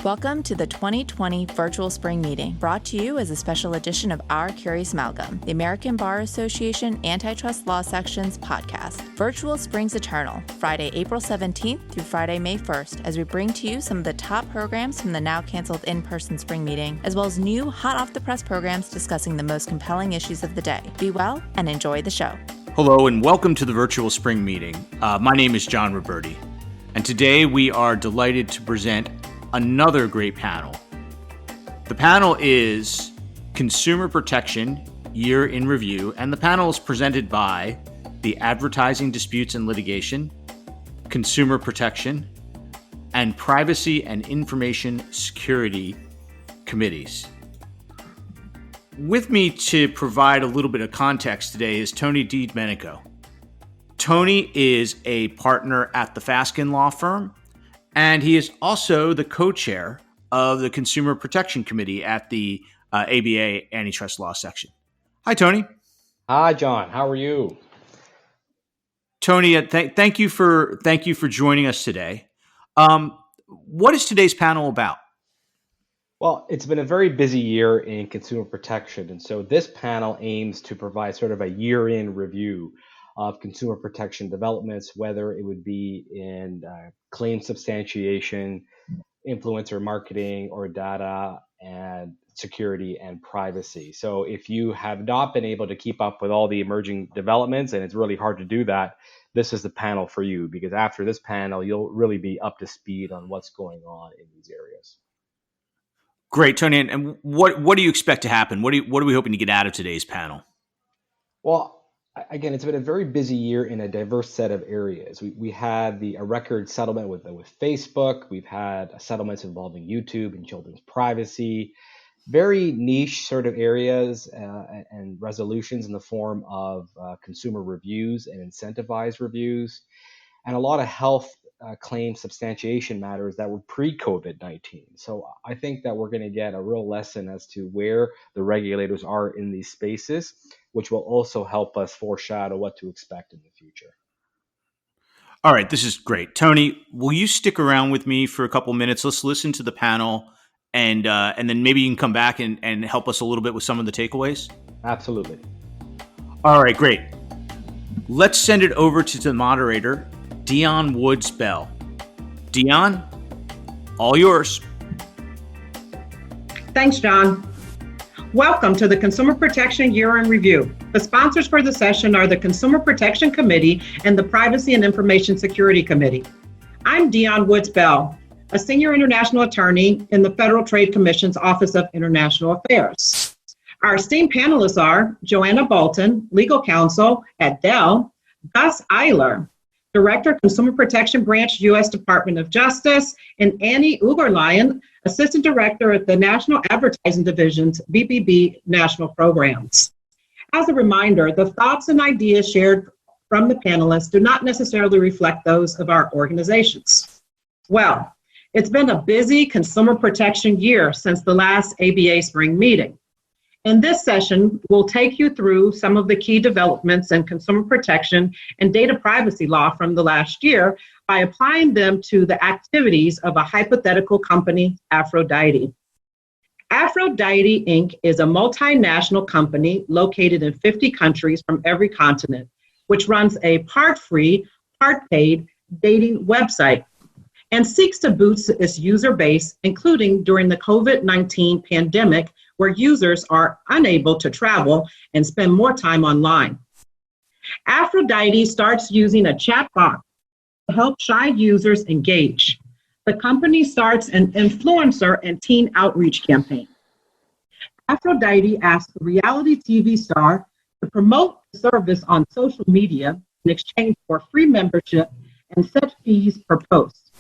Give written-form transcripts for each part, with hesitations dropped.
Welcome to the 2020 Virtual Spring Meeting, brought to you as a special edition of Our Curious Amalgam, the American Bar Association Antitrust Law Section's podcast. Virtual Springs Eternal, Friday, April 17th through Friday, May 1st, as we bring to you some of the top programs from the now canceled in-person spring meeting, as well as new hot-off-the-press programs discussing the most compelling issues of the day. Be well and enjoy the show. Hello and welcome to the Virtual Spring Meeting. My name is John Roberti, and today we are delighted to present another great panel. The panel is Consumer Protection Year in Review, and the panel is presented by the Advertising Disputes and Litigation, Consumer Protection, and Privacy and Information Security Committees. With me to provide a little bit of context today is Tony DiDomenico. Tony is a partner at the Fasken Law Firm, and he is also the co-chair of the Consumer Protection Committee at the ABA Antitrust Law Section. Hi, Tony. Hi, John. How are you? Tony, thank you for joining us today. What is today's panel about? Well, it's been a very busy year in consumer protection, and so this panel aims to provide sort of a year-in review of consumer protection developments, whether it would be in claim substantiation, influencer marketing, or data and security and privacy. So if you have not been able to keep up with all the emerging developments, and it's really hard to do that, this is the panel for you, because after this panel, you'll really be up to speed on what's going on in these areas. Great, Tony. And what do you expect to happen? What are we hoping to get out of today's panel? Well, again, it's been a very busy year in a diverse set of areas. We had a record settlement with Facebook. We've had settlements involving YouTube and children's privacy, very niche sort of areas and resolutions in the form of consumer reviews and incentivized reviews, and a lot of health claim substantiation matters that were pre-COVID-19. So I think that we're going to get a real lesson as to where the regulators are in these spaces, which will also help us foreshadow what to expect in the future. All right, this is great. Tony, will you stick around with me for a couple minutes? Let's listen to the panel, and then maybe you can come back and help us a little bit with some of the takeaways? Absolutely. All right, great. Let's send it over to the moderator, Deon WOODS BELL. Deon, all yours. Thanks, John. Welcome to the Consumer Protection Year in Review. The sponsors for the session are the Consumer Protection Committee and the Privacy and Information Security Committee. I'm Deon WOODS BELL, a senior international attorney in the Federal Trade Commission's Office of International Affairs. Our esteemed panelists are Joanna BOLTON, legal counsel at Dell, Gus EYLER, Director, Consumer Protection Branch, U.S. Department of Justice, and Annie UGURLAYAN, Assistant Director at the National Advertising Division's BBB National Programs. As a reminder, the thoughts and ideas shared from the panelists do not necessarily reflect those of our organizations. Well, it's been a busy consumer protection year since the last ABA spring meeting. In this session, we'll take you through some of the key developments in consumer protection and data privacy law from the last year by applying them to the activities of a hypothetical company, Aphrodite. Aphrodite, Inc. is a multinational company located in 50 countries from every continent, which runs a part-free, part-paid dating website and seeks to boost its user base, including during the COVID-19 pandemic, where users are unable to travel and spend more time online. Aphrodite starts using a chatbot to help shy users engage. The company starts an influencer and teen outreach campaign. Aphrodite asks a reality TV star to promote the service on social media in exchange for free membership and set fees per post.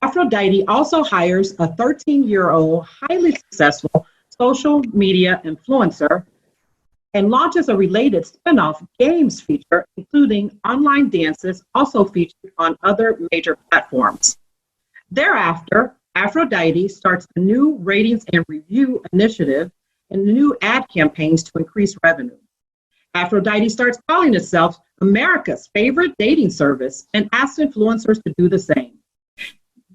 Aphrodite also hires a 13-year-old, highly successful social media influencer and launches a related spin-off games feature, including online dances, also featured on other major platforms. Thereafter, Aphrodite starts a new ratings and review initiative and new ad campaigns to increase revenue. Aphrodite starts calling itself America's favorite dating service and asks influencers to do the same.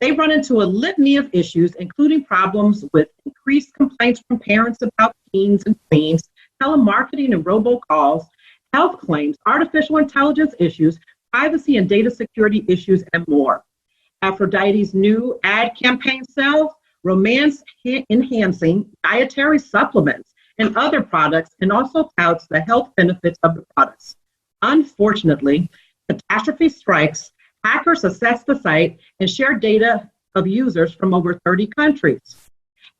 They run into a litany of issues, including problems with increased complaints from parents about teens and tweens, telemarketing and robocalls, health claims, artificial intelligence issues, privacy and data security issues, and more. Aphrodite's new ad campaign sells romance-enhancing dietary supplements and other products, and also touts the health benefits of the products. Unfortunately, catastrophe strikes, hackers assess the site and share data of users from over 30 countries.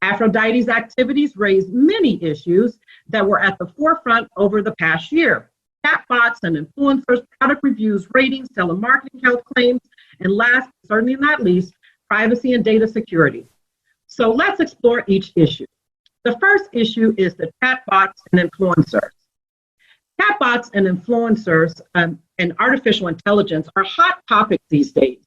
Aphrodite's activities raised many issues that were at the forefront over the past year. Chatbots and influencers, product reviews, ratings, telemarketing, health claims, and last, but certainly not least, privacy and data security. So let's explore each issue. The first issue is the chatbots and influencers. Chatbots and influencers and artificial intelligence are hot topics these days.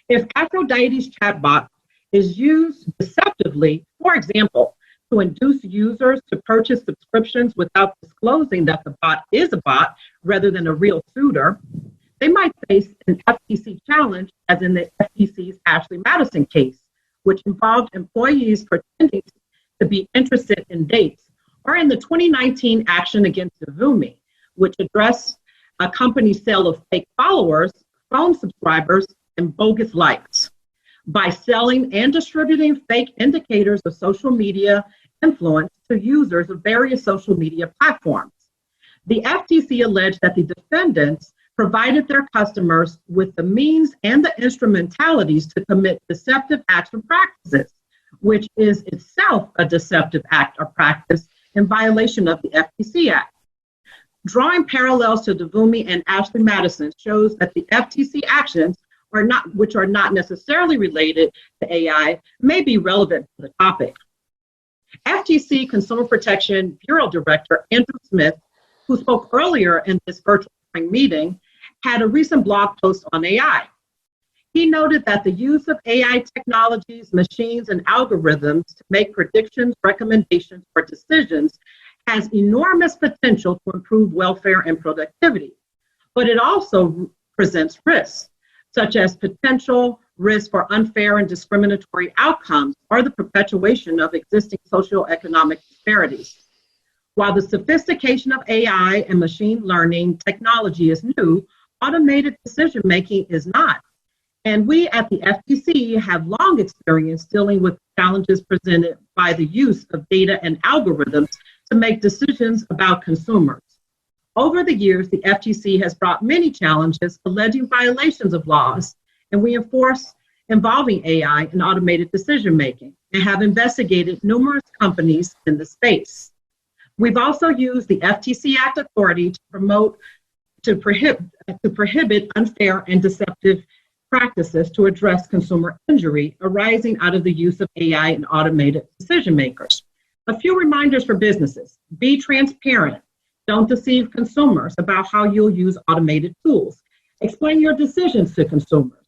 If Aphrodite's chatbot is used deceptively, for example, to induce users to purchase subscriptions without disclosing that the bot is a bot rather than a real suitor, they might face an FTC challenge, as in the FTC's Ashley Madison case, which involved employees pretending to be interested in dates, or in the 2019 action against Devumi, which addressed a company's sale of fake followers, phone subscribers, and bogus likes. By selling and distributing fake indicators of social media influence to users of various social media platforms. The FTC alleged that the defendants provided their customers with the means and the instrumentalities to commit deceptive acts or practices, which is itself a deceptive act or practice in violation of the FTC Act. Drawing parallels to Devumi and Ashley Madison shows that the FTC actions which are not necessarily related to AI, may be relevant to the topic. FTC Consumer Protection Bureau Director Andrew Smith, who spoke earlier in this virtual spring meeting, had a recent blog post on AI. He noted that the use of AI technologies, machines, and algorithms to make predictions, recommendations, or decisions has enormous potential to improve welfare and productivity, but it also presents risks, such as potential risk for unfair and discriminatory outcomes or the perpetuation of existing socioeconomic disparities. While the sophistication of AI and machine learning technology is new, automated decision-making is not. And we at the FTC have long experience dealing with challenges presented by the use of data and algorithms to make decisions about consumers. Over the years, the FTC has brought many challenges alleging violations of laws, and we enforce involving AI and automated decision-making, and have investigated numerous companies in the space. We've also used the FTC Act authority to prohibit unfair and deceptive practices to address consumer injury arising out of the use of AI and automated decision makers. A few reminders for businesses: be transparent. Don't deceive consumers about how you'll use automated tools. Explain your decisions to consumers.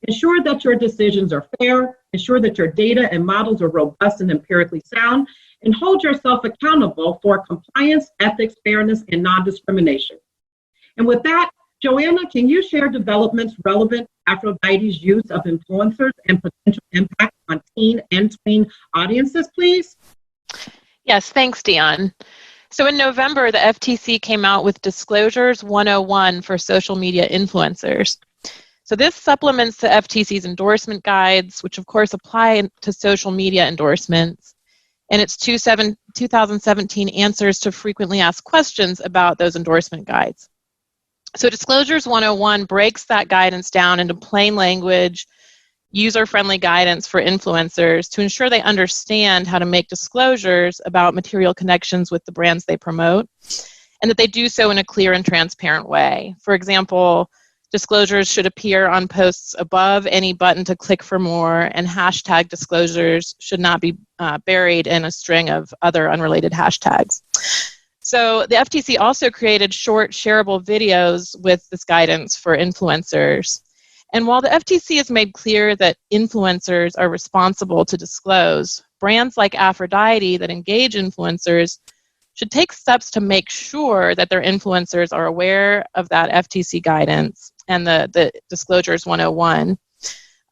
Ensure that your decisions are fair. Ensure that your data and models are robust and empirically sound. And hold yourself accountable for compliance, ethics, fairness, and non-discrimination. And with that, Joanna, can you share developments relevant to Aphrodite's use of influencers and potential impact on teen and tween audiences, please? Yes, thanks, Deon. So in November, the FTC came out with Disclosures 101 for social media influencers. So this supplements the FTC's endorsement guides, which of course apply to social media endorsements, and its 2017 answers to frequently asked questions about those endorsement guides. So Disclosures 101 breaks that guidance down into plain language, user-friendly guidance for influencers to ensure they understand how to make disclosures about material connections with the brands they promote, and that they do so in a clear and transparent way. For example, disclosures should appear on posts above any button to click for more, and hashtag disclosures should not be buried in a string of other unrelated hashtags. So the FTC also created short shareable videos with this guidance for influencers. And while the FTC has made clear that influencers are responsible to disclose, brands like Aphrodite that engage influencers should take steps to make sure that their influencers are aware of that FTC guidance and the Disclosures 101.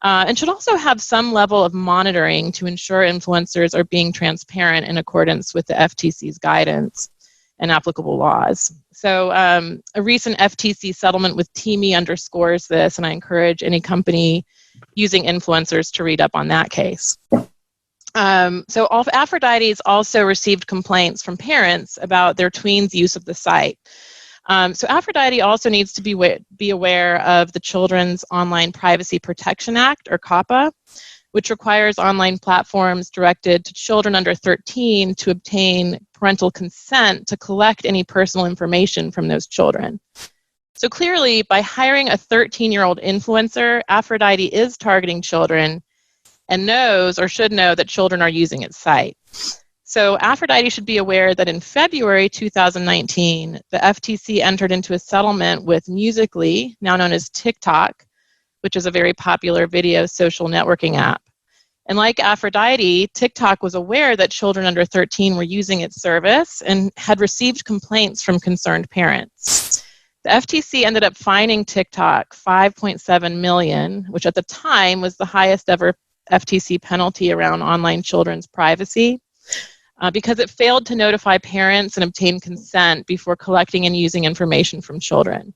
and should also have some level of monitoring to ensure influencers are being transparent in accordance with the FTC's guidance and applicable laws. So a recent FTC settlement with TME underscores this, and I encourage any company using influencers to read up on that case. So Aphrodite's also received complaints from parents about their tweens' use of the site. So Aphrodite also needs to be aware of the Children's Online Privacy Protection Act, or COPPA, which requires online platforms directed to children under 13 to obtain parental consent to collect any personal information from those children. So clearly, by hiring a 13-year-old influencer, Aphrodite is targeting children and knows or should know that children are using its site. So Aphrodite should be aware that in February 2019, the FTC entered into a settlement with Musical.ly, now known as TikTok, which is a very popular video social networking app. And like Aphrodite, TikTok was aware that children under 13 were using its service and had received complaints from concerned parents. The FTC ended up fining TikTok $5.7 million, which at the time was the highest ever FTC penalty around online children's privacy, because it failed to notify parents and obtain consent before collecting and using information from children.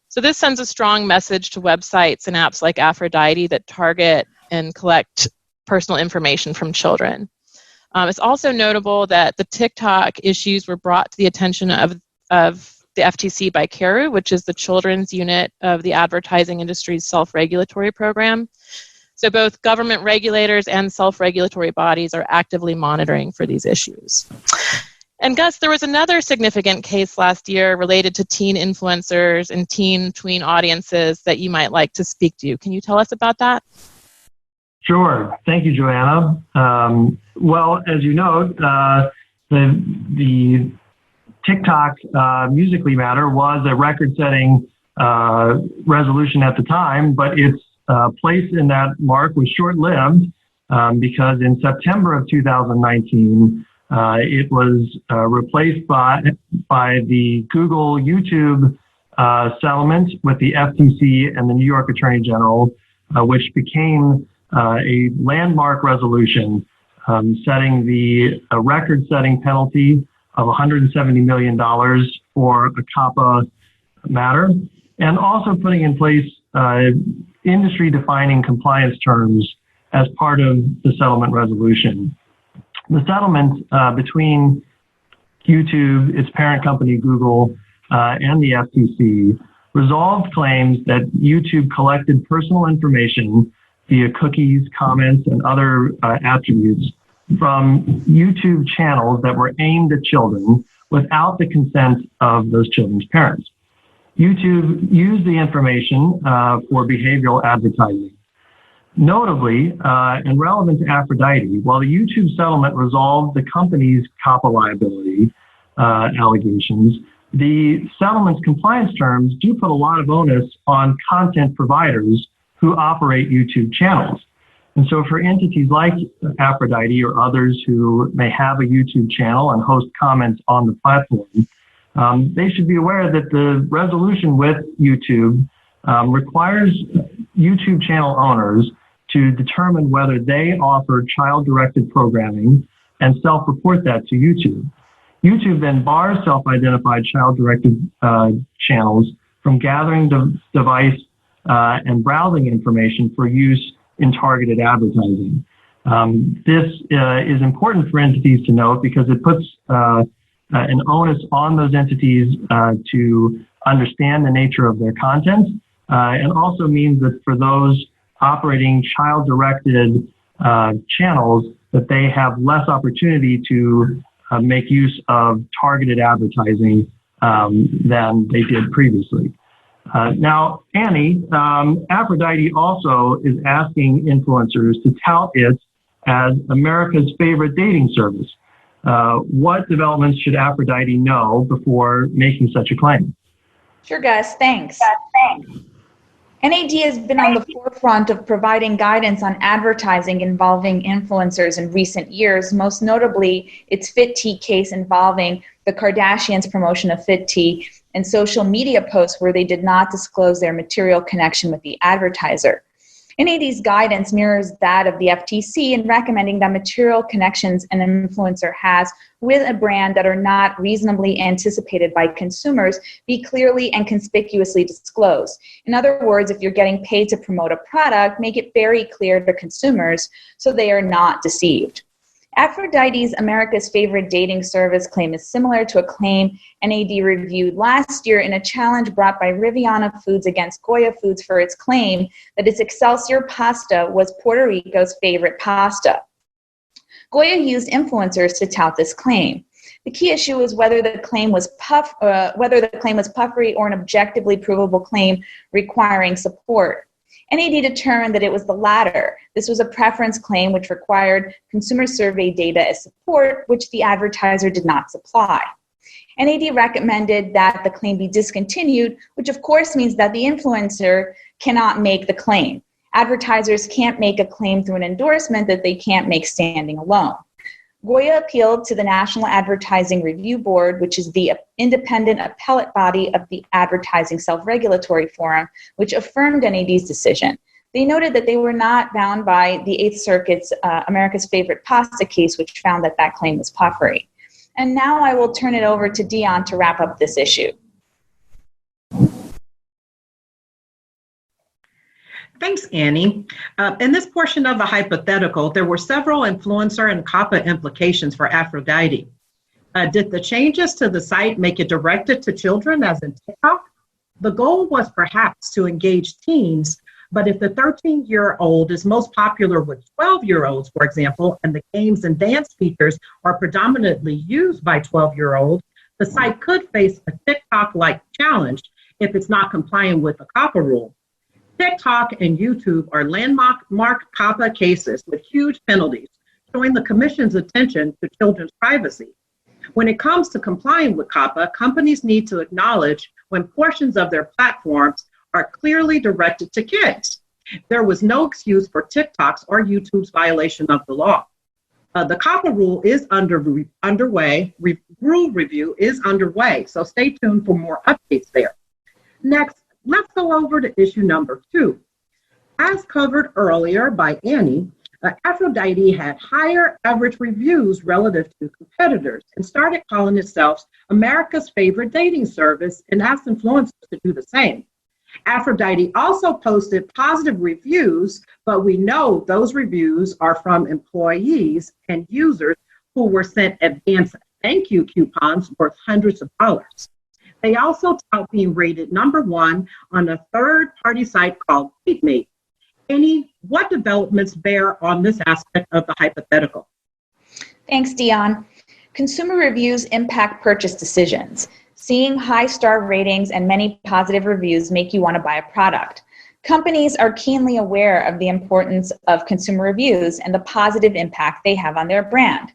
So this sends a strong message to websites and apps like Aphrodite that target and collect personal information from children. It's also notable that the TikTok issues were brought to the attention of the FTC by CARU, which is the children's unit of the advertising industry's self-regulatory program. So both government regulators and self-regulatory bodies are actively monitoring for these issues. And Gus, there was another significant case last year related to teen influencers and teen tween audiences that you might like to speak to. Can you tell us about that? Sure. Thank you, Joanna. Well, as you know, the TikTok Musical.ly matter was a record-setting resolution at the time, but its place in that mark was short-lived because in September of 2019, it was replaced by the Google YouTube settlement with the FTC and the New York Attorney General, which became a landmark resolution setting a record-setting penalty of $170 million for a COPPA matter, and also putting in place industry-defining compliance terms as part of the settlement resolution. The settlement between YouTube, its parent company Google, and the FTC resolved claims that YouTube collected personal information via cookies, comments, and other attributes from YouTube channels that were aimed at children without the consent of those children's parents. YouTube used the information for behavioral advertising. Notably, and relevant to Aphrodite, while the YouTube settlement resolved the company's COPPA liability allegations, the settlement's compliance terms do put a lot of onus on content providers who operate YouTube channels. And so for entities like Aphrodite or others who may have a YouTube channel and host comments on the platform, they should be aware that the resolution with YouTube requires YouTube channel owners to determine whether they offer child-directed programming and self-report that to YouTube. YouTube then bars self-identified child-directed channels from gathering device and browsing information for use in targeted advertising. This is important for entities to note because it puts an onus on those entities to understand the nature of their content, and also means that for those operating child-directed channels, that they have less opportunity to make use of targeted advertising than they did previously. Now, Annie, Aphrodite also is asking influencers to tout it as America's favorite dating service. What developments should Aphrodite know before making such a claim? Sure, Gus. Thanks. NAD has been on the forefront of providing guidance on advertising involving influencers in recent years, most notably its Fit Tea case involving the Kardashians' promotion of Fit Tea and social media posts where they did not disclose their material connection with the advertiser. NAD's guidance mirrors that of the FTC in recommending that material connections an influencer has with a brand that are not reasonably anticipated by consumers be clearly and conspicuously disclosed. In other words, if you're getting paid to promote a product, make it very clear to consumers so they are not deceived. Aphrodite's America's Favorite Dating Service claim is similar to a claim NAD reviewed last year in a challenge brought by Riviana Foods against Goya Foods for its claim that its Excelsior pasta was Puerto Rico's favorite pasta. Goya used influencers to tout this claim. The key issue is whether the claim was puffery or an objectively provable claim requiring support. NAD determined that it was the latter. This was a preference claim which required consumer survey data as support, which the advertiser did not supply. NAD recommended that the claim be discontinued, which of course means that the influencer cannot make the claim. Advertisers can't make a claim through an endorsement that they can't make standing alone. Goya appealed to the National Advertising Review Board, which is the independent appellate body of the Advertising Self-Regulatory Forum, which affirmed NAD's decision. They noted that they were not bound by the Eighth Circuit's America's Favorite Pasta case, which found that that claim was puffery. And now I will turn it over to Deon to wrap up this issue. Thanks, Annie. In this portion of the hypothetical, there were several influencer and COPPA implications for Aphrodite. Did the changes to the site make it directed to children, as in TikTok? The goal was perhaps to engage teens, but if the 13-year-old is most popular with 12-year-olds, for example, and the games and dance features are predominantly used by 12-year-olds, the site could face a TikTok-like challenge if it's not complying with the COPPA rule. TikTok and YouTube are landmark COPPA cases with huge penalties, showing the Commission's attention to children's privacy. When it comes to complying with COPPA, companies need to acknowledge when portions of their platforms are clearly directed to kids. There was no excuse for TikTok's or YouTube's violation of the law. The COPPA rule is underway. Rule review is underway, so stay tuned for more updates there. Next, let's go over to issue number 2. As covered earlier by Annie, Aphrodite had higher average reviews relative to competitors and started calling itself America's Favorite Dating Service and asked influencers to do the same. Aphrodite also posted positive reviews, but we know those reviews are from employees and users who were sent advance thank you coupons worth hundreds of dollars. They also tout being rated number 1 on a third-party site called TweetMate. Annie, what developments bear on this aspect of the hypothetical? Thanks, Deon. Consumer reviews impact purchase decisions. Seeing high star ratings and many positive reviews make you want to buy a product. Companies are keenly aware of the importance of consumer reviews and the positive impact they have on their brand.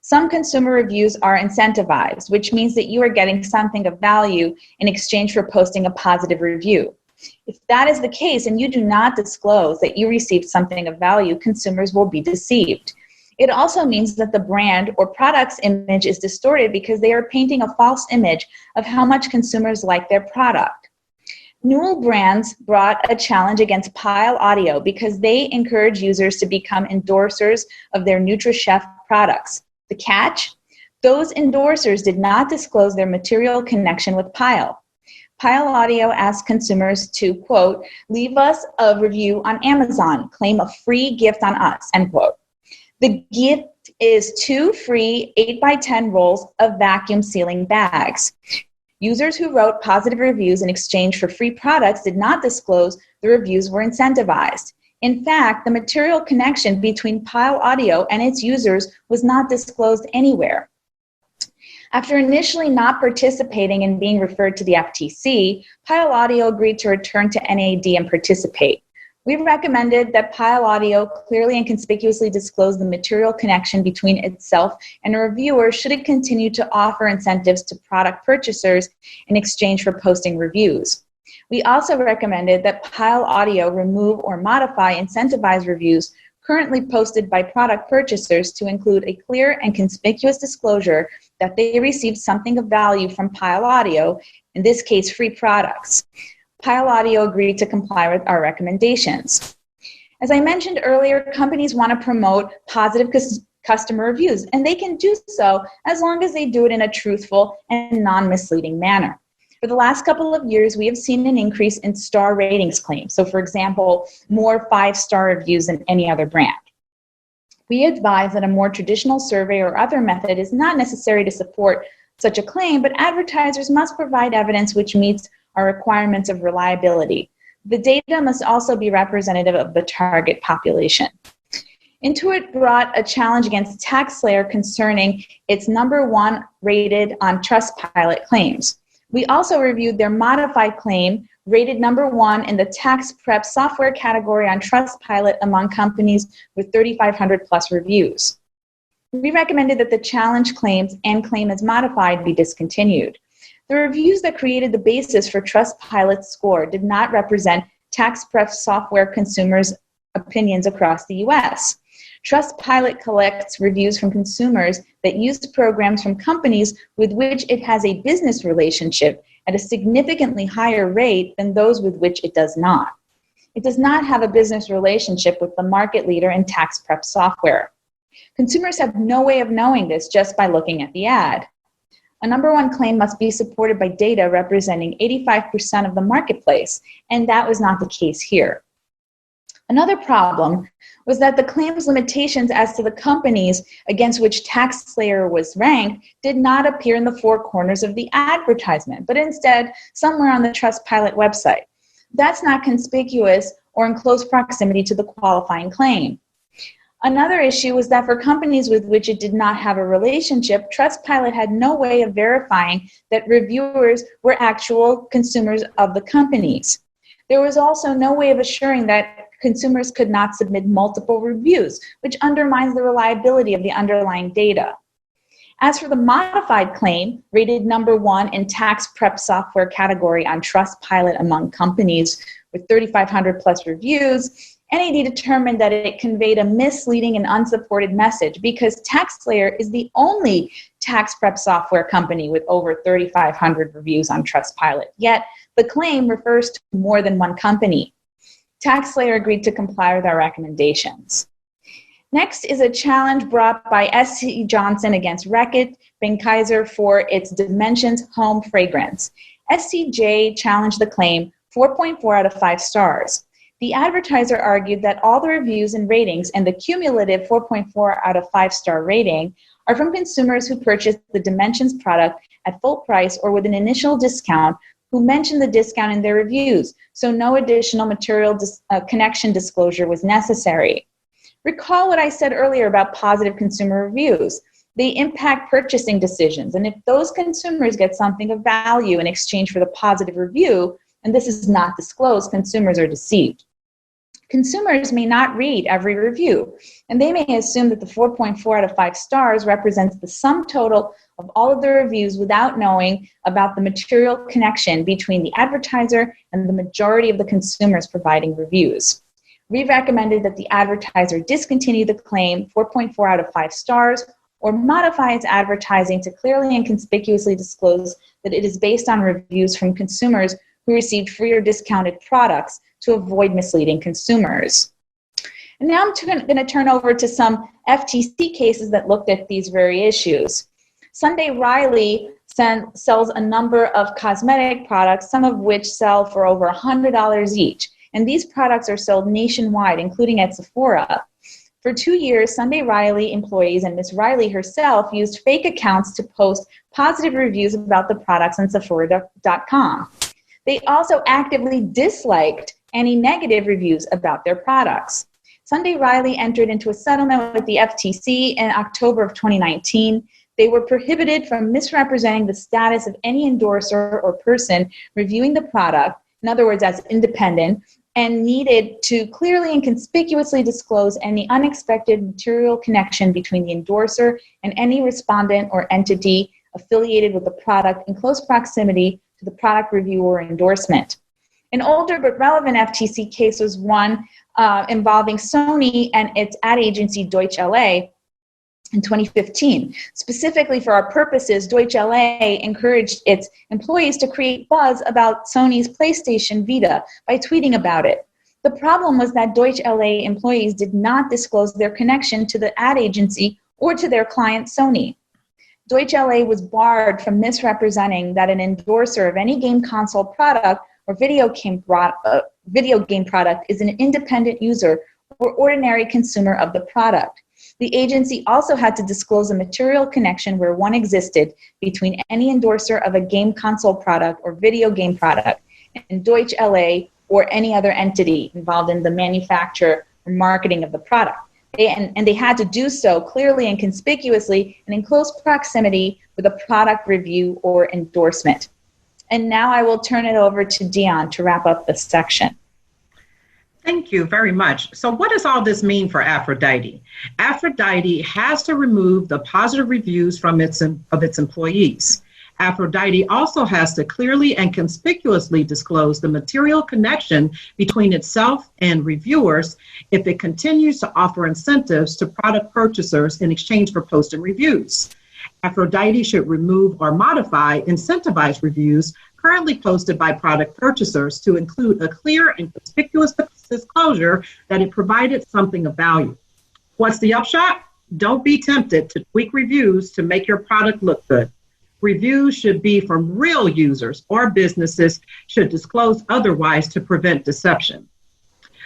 Some consumer reviews are incentivized, which means that you are getting something of value in exchange for posting a positive review. If that is the case and you do not disclose that you received something of value, consumers will be deceived. It also means that the brand or product's image is distorted because they are painting a false image of how much consumers like their product. Newell Brands brought a challenge against Pile Audio because they encourage users to become endorsers of their NutriChef products. The catch? Those endorsers did not disclose their material connection with Pile. Pile Audio asked consumers to, quote, leave us a review on Amazon, claim a free gift on us, end quote. The gift is 2 free 8x10 rolls of vacuum sealing bags. Users who wrote positive reviews in exchange for free products did not disclose the reviews were incentivized. In fact, the material connection between Pile Audio and its users was not disclosed anywhere. After initially not participating and being referred to the FTC, Pile Audio agreed to return to NAD and participate. We recommended that Pile Audio clearly and conspicuously disclose the material connection between itself and a reviewer should it continue to offer incentives to product purchasers in exchange for posting reviews. We also recommended that Pile Audio remove or modify incentivized reviews currently posted by product purchasers to include a clear and conspicuous disclosure that they received something of value from Pile Audio, in this case, free products. Pile Audio agreed to comply with our recommendations. As I mentioned earlier, companies want to promote positive customer reviews, and they can do so as long as they do it in a truthful and non-misleading manner. For the last couple of years, we have seen an increase in star ratings claims. So, for example, more 5-star reviews than any other brand. We advise that a more traditional survey or other method is not necessary to support such a claim, but advertisers must provide evidence which meets our requirements of reliability. The data must also be representative of the target population. Intuit brought a challenge against TaxSlayer concerning its #1 rated on Trustpilot claims. We also reviewed their modified claim, rated #1 in the tax prep software category on Trustpilot among companies with 3,500 plus reviews. We recommended that the challenge claims and claim as modified be discontinued. The reviews that created the basis for Trustpilot's score did not represent tax prep software consumers' opinions across the U.S. Trustpilot collects reviews from consumers that use programs from companies with which it has a business relationship at a significantly higher rate than those with which it does not. It does not have a business relationship with the market leader in tax prep software. Consumers have no way of knowing this just by looking at the ad. A #1 claim must be supported by data representing 85% of the marketplace, and that was not the case here. Another problem was that the claims limitations as to the companies against which TaxSlayer was ranked did not appear in the 4 corners of the advertisement, but instead somewhere on the Trustpilot website. That's not conspicuous or in close proximity to the qualifying claim. Another issue was that for companies with which it did not have a relationship, Trustpilot had no way of verifying that reviewers were actual consumers of the companies. There was also no way of assuring that consumers could not submit multiple reviews, which undermines the reliability of the underlying data. As for the modified claim, rated #1 in tax prep software category on Trustpilot among companies with 3,500 plus reviews, NAD determined that it conveyed a misleading and unsupported message because TaxSlayer is the only tax prep software company with over 3,500 reviews on Trustpilot. Yet, the claim refers to more than one company. TaxSlayer agreed to comply with our recommendations. Next is a challenge brought by S.C. Johnson against Reckitt Benckiser for its Dimensions home fragrance. SCJ challenged the claim 4.4 out of 5 stars. The advertiser argued that all the reviews and ratings and the cumulative 4.4 out of 5-star rating are from consumers who purchased the Dimensions product at full price or with an initial discount who mentioned the discount in their reviews, so no additional material connection disclosure was necessary. Recall what I said earlier about positive consumer reviews. They impact purchasing decisions, and if those consumers get something of value in exchange for the positive review, and this is not disclosed, consumers are deceived. Consumers may not read every review, and they may assume that the 4.4 out of 5 stars represents the sum total of all of the reviews without knowing about the material connection between the advertiser and the majority of the consumers providing reviews. We recommended that the advertiser discontinue the claim 4.4 out of 5 stars or modify its advertising to clearly and conspicuously disclose that it is based on reviews from consumers who received free or discounted products to avoid misleading consumers. And now I'm going to turn over to some FTC cases that looked at these very issues. Sunday Riley sells a number of cosmetic products, some of which sell for over $100 each. And these products are sold nationwide, including at Sephora. For 2 years, Sunday Riley employees and Ms. Riley herself used fake accounts to post positive reviews about the products on Sephora.com. They also actively disliked any negative reviews about their products. Sunday Riley entered into a settlement with the FTC in October of 2019. They were prohibited from misrepresenting the status of any endorser or person reviewing the product, in other words, as independent, and needed to clearly and conspicuously disclose any unexpected material connection between the endorser and any respondent or entity affiliated with the product in close proximity to the product review or endorsement. An older but relevant FTC case was one involving Sony and its ad agency Deutsch LA in 2015. Specifically for our purposes, Deutsch LA encouraged its employees to create buzz about Sony's PlayStation Vita by tweeting about it. The problem was that Deutsch LA employees did not disclose their connection to the ad agency or to their client Sony. Deutsch LA was barred from misrepresenting that an endorser of any game console product or video game product is an independent user or ordinary consumer of the product. The agency also had to disclose a material connection where one existed between any endorser of a game console product or video game product and Deutsch LA or any other entity involved in the manufacture or marketing of the product. They had to do so clearly and conspicuously and in close proximity with a product review or endorsement. And now I will turn it over to Deon to wrap up this section. Thank you very much. So what does all this mean for Aphrodite? Aphrodite has to remove the positive reviews from its employees. Aphrodite also has to clearly and conspicuously disclose the material connection between itself and reviewers if it continues to offer incentives to product purchasers in exchange for post and reviews. Aphrodite should remove or modify incentivized reviews currently posted by product purchasers to include a clear and conspicuous disclosure that it provided something of value. What's the upshot? Don't be tempted to tweak reviews to make your product look good. Reviews should be from real users, or businesses should disclose otherwise to prevent deception.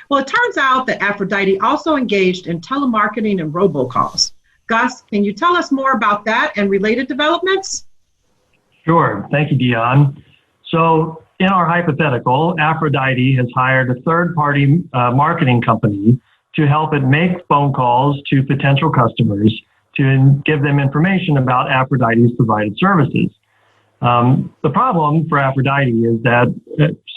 Well, it turns out that Aphrodite also engaged in telemarketing and robocalls. Gus, can you tell us more about that and related developments? Sure. Thank you, Deon. So in our hypothetical, Aphrodite has hired a third-party marketing company to help it make phone calls to potential customers to give them information about Aphrodite's provided services. The problem for Aphrodite is that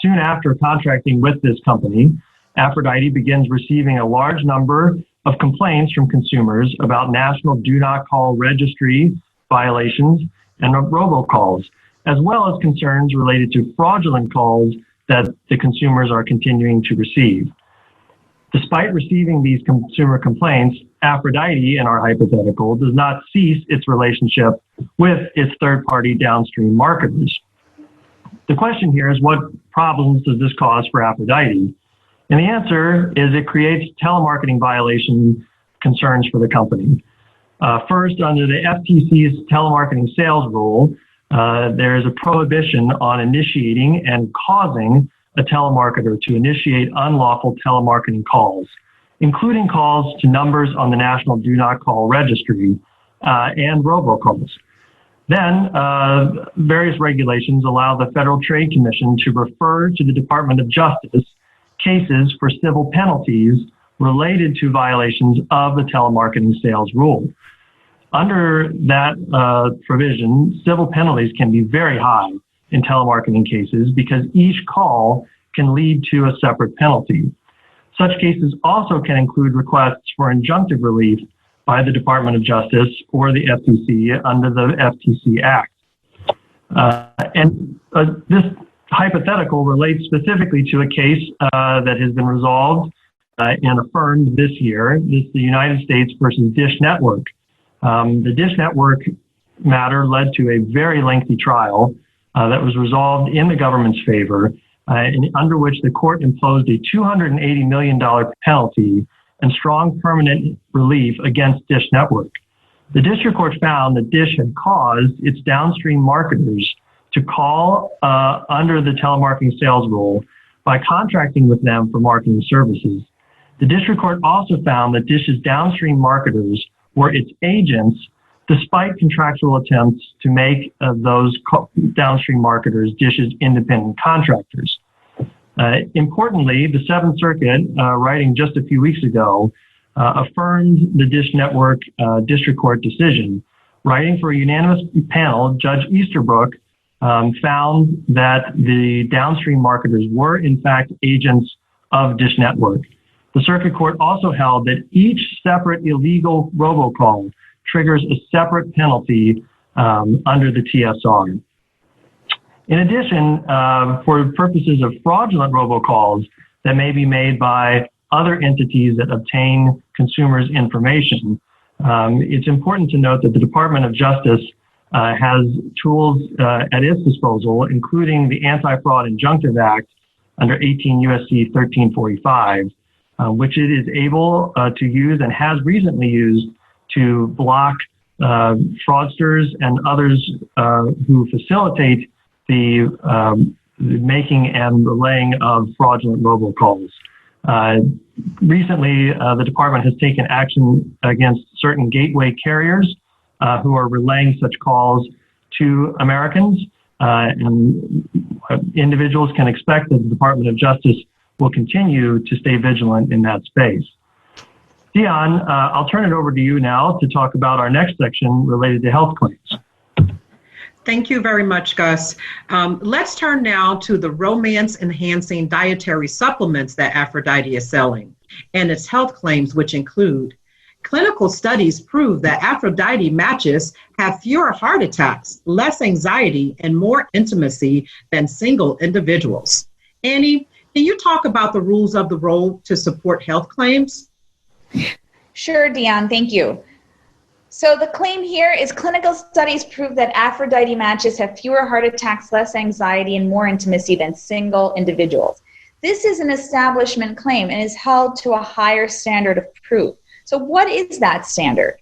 soon after contracting with this company, Aphrodite begins receiving a large number of complaints from consumers about national do not call registry violations and robocalls, as well as concerns related to fraudulent calls that the consumers are continuing to receive. Despite receiving these consumer complaints, Aphrodite, in our hypothetical, does not cease its relationship with its third-party downstream marketers. The question here is, what problems does this cause for Aphrodite? And the answer is it creates telemarketing violation concerns for the company. First, under the FTC's telemarketing sales rule, there is a prohibition on initiating and causing a telemarketer to initiate unlawful telemarketing calls, including calls to numbers on the National Do Not Call Registry and robocalls. Then, various regulations allow the Federal Trade Commission to refer to the Department of Justice cases for civil penalties related to violations of the telemarketing sales rule. Under that provision, civil penalties can be very high in telemarketing cases because each call can lead to a separate penalty. Such cases also can include requests for injunctive relief by the Department of Justice or the FTC under the FTC Act. This hypothetical relates specifically to a case that has been resolved and affirmed this year. This is the United States versus Dish Network. The Dish Network matter led to a very lengthy trial that was resolved in the government's favor, under which the court imposed a $280 million penalty and strong permanent relief against Dish Network. The district court found that Dish had caused its downstream marketers to call under the telemarketing sales rule by contracting with them for marketing services. The district court also found that Dish's downstream marketers were its agents, despite contractual attempts to make those downstream marketers Dish's independent contractors. Importantly, the Seventh Circuit, writing just a few weeks ago, affirmed the Dish Network district court decision. Writing for a unanimous panel, Judge Easterbrook found that the downstream marketers were, in fact, agents of Dish Network. The circuit court also held that each separate illegal robocall triggers a separate penalty under the TSR. In addition, for purposes of fraudulent robocalls that may be made by other entities that obtain consumers' information, it's important to note that the Department of Justice has tools at its disposal, including the Anti-Fraud Injunctive Act under 18 U.S.C. 1345, which it is able to use and has recently used to block fraudsters and others who facilitate the making and relaying of fraudulent robocalls. Recently, the department has taken action against certain gateway carriers who are relaying such calls to Americans, and individuals can expect that the Department of Justice will continue to stay vigilant in that space. Deon, I'll turn it over to you now to talk about our next section related to health claims. Thank you very much, Gus. Let's turn now to the romance-enhancing dietary supplements that Aphrodite is selling and its health claims, which include clinical studies prove that Aphrodite matches have fewer heart attacks, less anxiety, and more intimacy than single individuals. Annie, can you talk about the rules of the road to support health claims? Sure, Deon, thank you. So the claim here is clinical studies prove that Aphrodite matches have fewer heart attacks, less anxiety, and more intimacy than single individuals. This is an establishment claim and is held to a higher standard of proof. So what is that standard?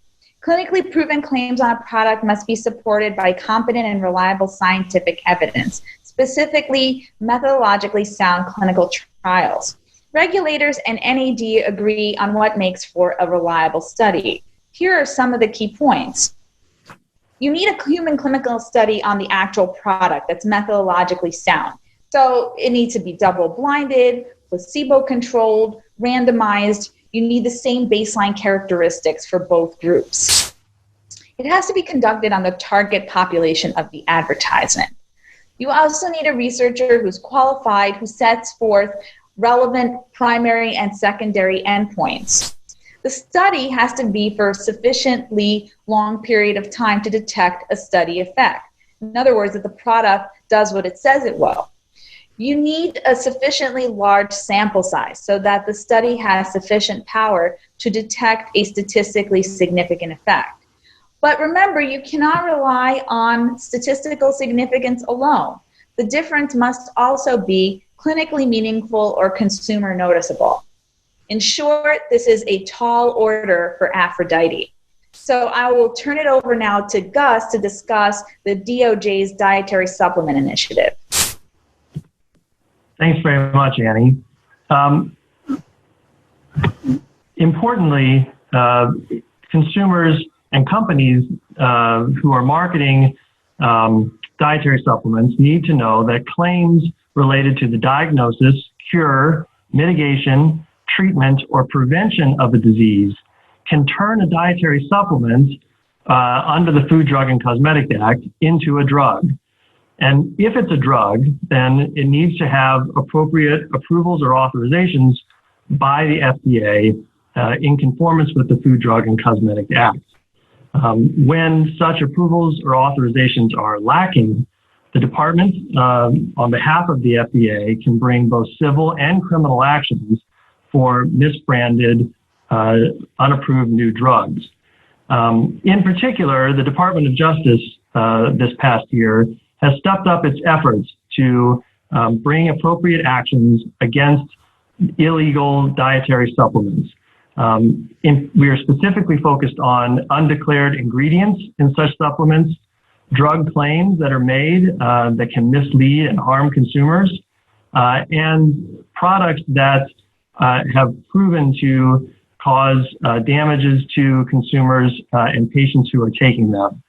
Clinically proven claims on a product must be supported by competent and reliable scientific evidence, specifically methodologically sound clinical trials. Regulators and NAD agree on what makes for a reliable study. Here are some of the key points. You need a human clinical study on the actual product that's methodologically sound. So it needs to be double-blinded, placebo-controlled, randomized. You need the same baseline characteristics for both groups. It has to be conducted on the target population of the advertisement. You also need a researcher who's qualified, who sets forth relevant primary and secondary endpoints. The study has to be for a sufficiently long period of time to detect a study effect. In other words, that the product does what it says it will. You need a sufficiently large sample size so that the study has sufficient power to detect a statistically significant effect. But remember, you cannot rely on statistical significance alone. The difference must also be clinically meaningful or consumer noticeable. In short, this is a tall order for Aphrodite. So I will turn it over now to Gus to discuss the DOJ's Dietary Supplement Initiative. Thanks very much, Annie. Importantly, consumers and companies who are marketing dietary supplements need to know that claims related to the diagnosis, cure, mitigation, treatment, or prevention of a disease can turn a dietary supplement under the Food, Drug, and Cosmetic Act into a drug. And if it's a drug, then it needs to have appropriate approvals or authorizations by the FDA in conformance with the Food, Drug, and Cosmetic Act. When such approvals or authorizations are lacking, the department, on behalf of the FDA, can bring both civil and criminal actions for misbranded, unapproved new drugs. In particular, the Department of Justice this past year has stepped up its efforts to bring appropriate actions against illegal dietary supplements. We are specifically focused on undeclared ingredients in such supplements, drug claims that are made that can mislead and harm consumers, and products that have proven to cause damages to consumers and patients who are taking them.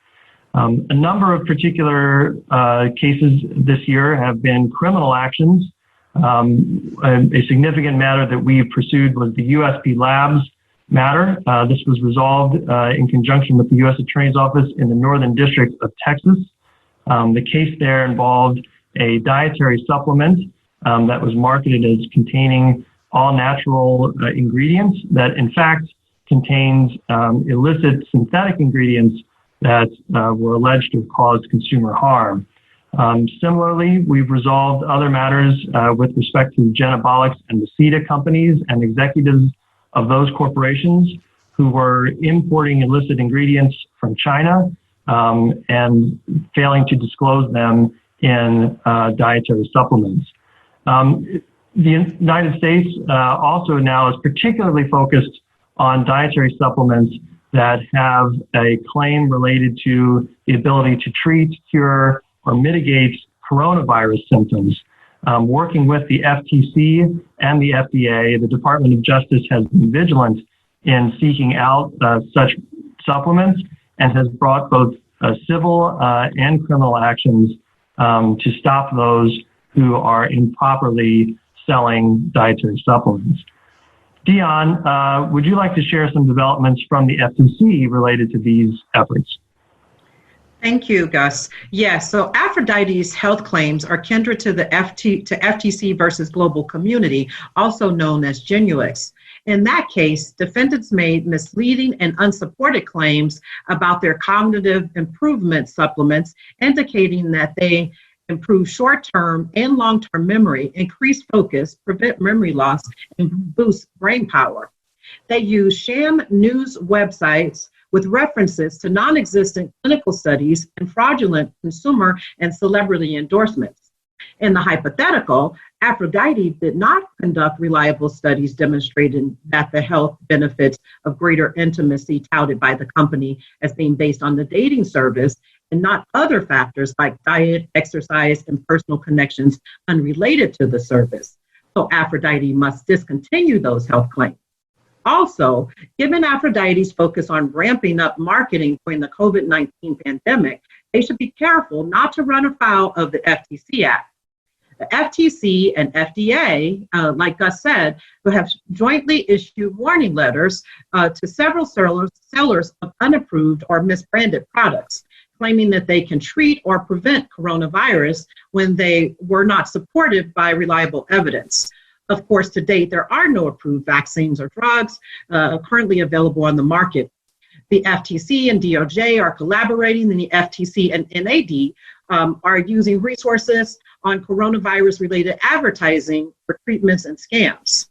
A number of particular cases this year have been criminal actions. A significant matter that we pursued was the USP Labs matter. This was resolved in conjunction with the U.S. Attorney's Office in the Northern District of Texas. The case there involved a dietary supplement that was marketed as containing all natural ingredients that in fact contains illicit synthetic ingredients that were alleged to have caused consumer harm. Similarly, we've resolved other matters with respect to Genabolics and the Ceta companies and executives of those corporations who were importing illicit ingredients from China and failing to disclose them in dietary supplements. The United States also now is particularly focused on dietary supplements that have a claim related to the ability to treat, cure, or mitigate coronavirus symptoms. Working with the FTC and the FDA, the Department of Justice has been vigilant in seeking out such supplements and has brought both civil and criminal actions to stop those who are improperly selling dietary supplements. Deon, would you like to share some developments from the FTC related to these efforts? Thank you, Gus. Yes, so Aphrodite's health claims are kindred to the FTC versus Global Community, also known as Genuix. In that case, defendants made misleading and unsupported claims about their cognitive improvement supplements, indicating that they improve short-term and long-term memory, increase focus, prevent memory loss, and boost brain power. They use sham news websites with references to non-existent clinical studies and fraudulent consumer and celebrity endorsements. In the hypothetical, Aphrodite did not conduct reliable studies demonstrating that the health benefits of greater intimacy touted by the company as being based on the dating service and not other factors like diet, exercise, and personal connections unrelated to the service. So Aphrodite must discontinue those health claims. Also, given Aphrodite's focus on ramping up marketing during the COVID-19 pandemic, they should be careful not to run afoul of the FTC Act. The FTC and FDA, like Gus said, will have jointly issued warning letters to several sellers of unapproved or misbranded products, claiming that they can treat or prevent coronavirus when they were not supported by reliable evidence. Of course, to date, there are no approved vaccines or drugs currently available on the market. The FTC and DOJ are collaborating, and the FTC and NAD are using resources on coronavirus-related advertising for treatments and scams.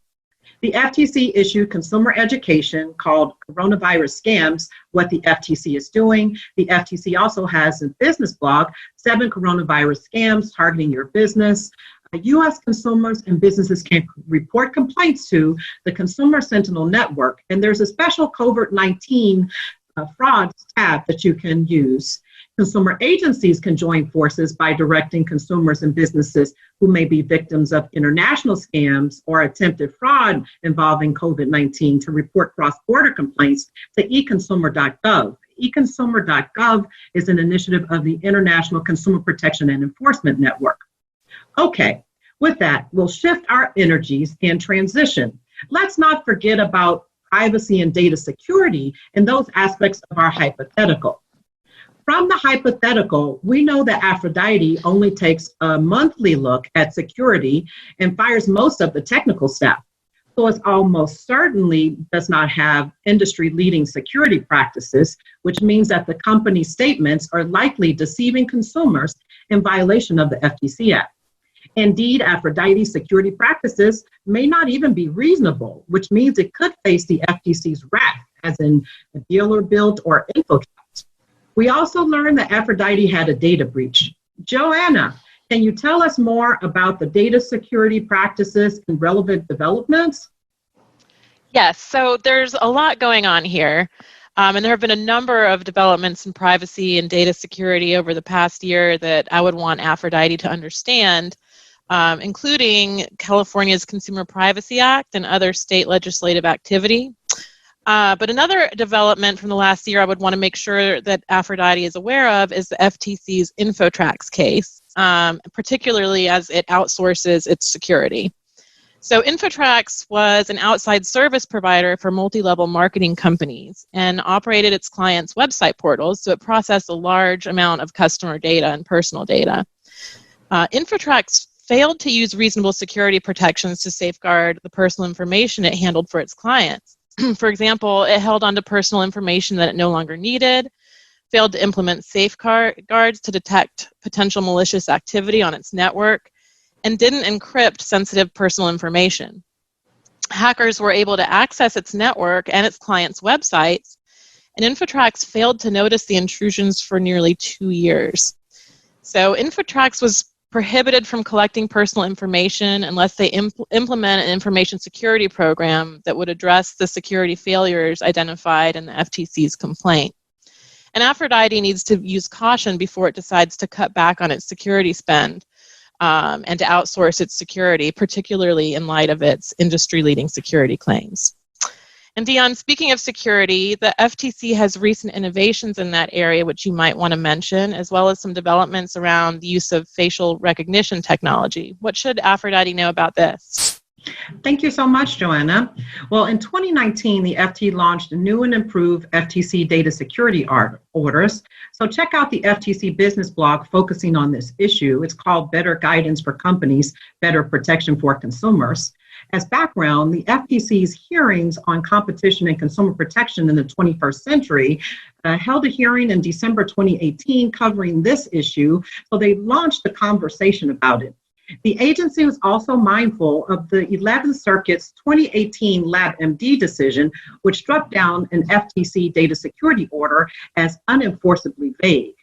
The FTC issued consumer education called Coronavirus Scams, What the FTC is Doing. The FTC also has a business blog, 7 Coronavirus Scams Targeting Your Business. U.S. consumers and businesses can report complaints to the Consumer Sentinel Network, and there's a special COVID-19 fraud tab that you can use. Consumer agencies can join forces by directing consumers and businesses who may be victims of international scams or attempted fraud involving COVID-19 to report cross-border complaints to econsumer.gov. econsumer.gov is an initiative of the International Consumer Protection and Enforcement Network. Okay, with that, we'll shift our energies and transition. Let's not forget about privacy and data security and those aspects of our hypothetical. From the hypothetical, we know that Aphrodite only takes a monthly look at security and fires most of the technical staff. So it almost certainly does not have industry-leading security practices, which means that the company's statements are likely deceiving consumers in violation of the FTC Act. Indeed, Aphrodite's security practices may not even be reasonable, which means it could face the FTC's wrath, as in a dealer built or infiltrate. We also learned that Aphrodite had a data breach. Joanna, can you tell us more about the data security practices and relevant developments? Yes, so there's a lot going on here. And there have been a number of developments in privacy and data security over the past year that I would want Aphrodite to understand, including California's Consumer Privacy Act and other state legislative activity. But another development from the last year I would want to make sure that Aphrodite is aware of is the FTC's InfoTrax case, particularly as it outsources its security. So InfoTrax was an outside service provider for multi-level marketing companies and operated its clients' website portals, so it processed a large amount of customer data and personal data. InfoTrax failed to use reasonable security protections to safeguard the personal information it handled for its clients. For example, it held onto personal information that it no longer needed, failed to implement safeguards to detect potential malicious activity on its network, and didn't encrypt sensitive personal information. Hackers were able to access its network and its clients' websites, and InfoTrax failed to notice the intrusions for nearly 2 years. So InfoTrax was prohibited from collecting personal information unless they implement an information security program that would address the security failures identified in the FTC's complaint. And Aphrodite needs to use caution before it decides to cut back on its security spend and to outsource its security, particularly in light of its industry-leading security claims. And Deon, speaking of security, the FTC has recent innovations in that area, which you might want to mention, as well as some developments around the use of facial recognition technology. What should Aphrodite know about this? Thank you so much, Joanna. Well, in 2019, the FT launched new and improved FTC data security orders. So check out the FTC business blog focusing on this issue. It's called Better Guidance for Companies, Better Protection for Consumers. As background, the FTC's hearings on competition and consumer protection in the 21st century held a hearing in December 2018 covering this issue, so they launched a conversation about it. The agency was also mindful of the 11th Circuit's 2018 LabMD decision, which struck down an FTC data security order as unenforceably vague.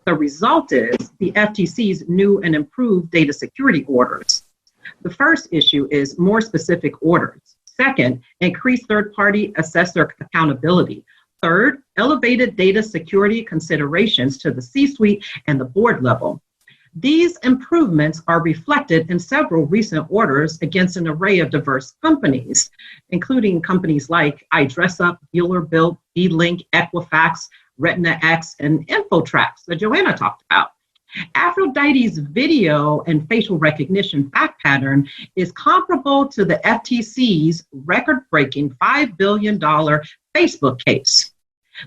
The result is the FTC's new and improved data security orders. The first issue is more specific orders. Second, increased third-party assessor accountability. Third, elevated data security considerations to the C-suite and the board level. These improvements are reflected in several recent orders against an array of diverse companies, including companies like iDressUp, DealerBuilt, D-Link, Equifax, RetinaX, and InfoTrax that Joanna talked about. Aphrodite's video and facial recognition fact pattern is comparable to the FTC's record-breaking $5 billion Facebook case.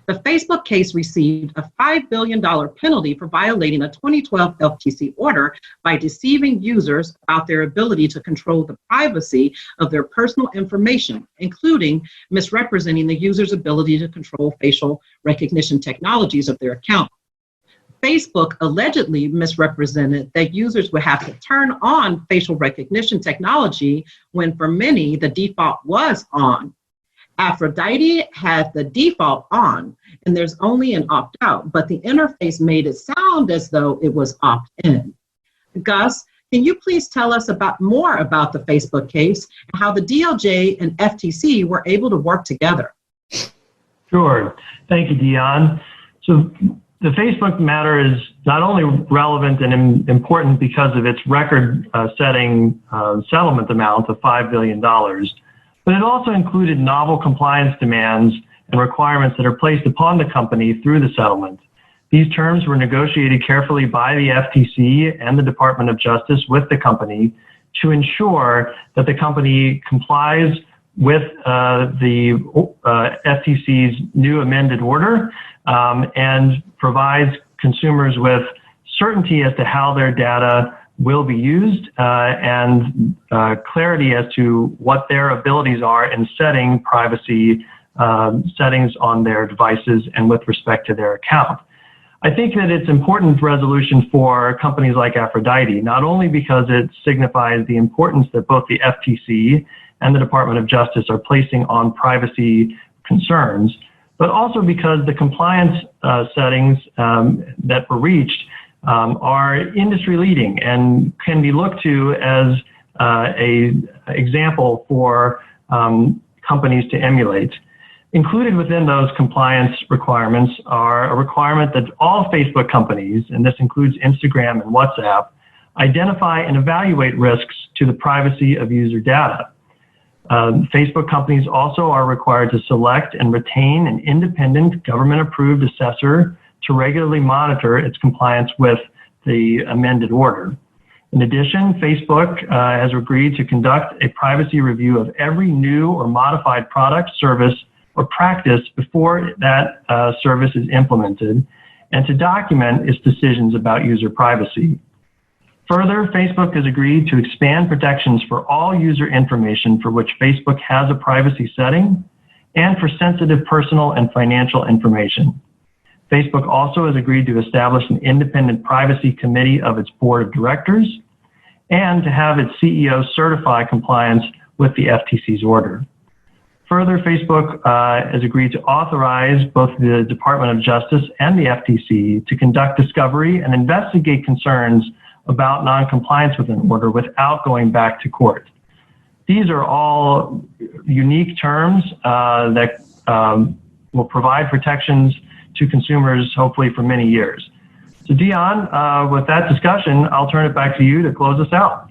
The Facebook case received a $5 billion penalty for violating a 2012 FTC order by deceiving users about their ability to control the privacy of their personal information, including misrepresenting the user's ability to control facial recognition technologies of their account. Facebook allegedly misrepresented that users would have to turn on facial recognition technology when for many the default was on. Aphrodite had the default on, and there's only an opt-out, but the interface made it sound as though it was opt-in. Gus, can you please tell us more about the Facebook case and how the DOJ and FTC were able to work together? Sure. Thank you, Deon. So the Facebook matter is not only relevant and important because of its record-setting settlement amount of $5 billion, but it also included novel compliance demands and requirements that are placed upon the company through the settlement. These terms were negotiated carefully by the FTC and the Department of Justice with the company to ensure that the company complies with the FTC's new amended order and provides consumers with certainty as to how their data will be used and clarity as to what their abilities are in setting privacy settings on their devices and with respect to their account. I think that it's important resolution for companies like Aphrodite, not only because it signifies the importance that both the FTC and the Department of Justice are placing on privacy concerns, but also because the compliance settings that were reached are industry leading and can be looked to as an example for companies to emulate. Included within those compliance requirements are a requirement that all Facebook companies, and this includes Instagram and WhatsApp, identify and evaluate risks to the privacy of user data. Facebook companies also are required to select and retain an independent government-approved assessor to regularly monitor its compliance with the amended order. In addition, Facebook has agreed to conduct a privacy review of every new or modified product, service, or practice before that service is implemented, and to document its decisions about user privacy. Further, Facebook has agreed to expand protections for all user information for which Facebook has a privacy setting and for sensitive personal and financial information. Facebook also has agreed to establish an independent privacy committee of its board of directors and to have its CEO certify compliance with the FTC's order. Further, Facebook has agreed to authorize both the Department of Justice and the FTC to conduct discovery and investigate concerns about noncompliance with an order without going back to court. These are all unique terms that will provide protections to consumers, hopefully for many years. So Deon, with that discussion, I'll turn it back to you to close us out.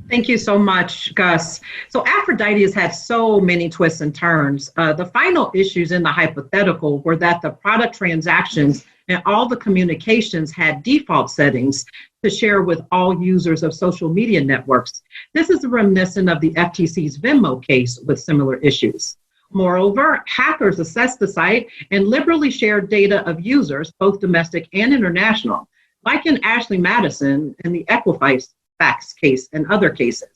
Thank you so much, Gus. So Aphrodite has had so many twists and turns. The final issues in the hypothetical were that the product transactions and all the communications had default settings to share with all users of social media networks. This is reminiscent of the FTC's Venmo case with similar issues. Moreover, hackers assessed the site and liberally shared data of users, both domestic and international, like in Ashley Madison and the Equifax case and other cases.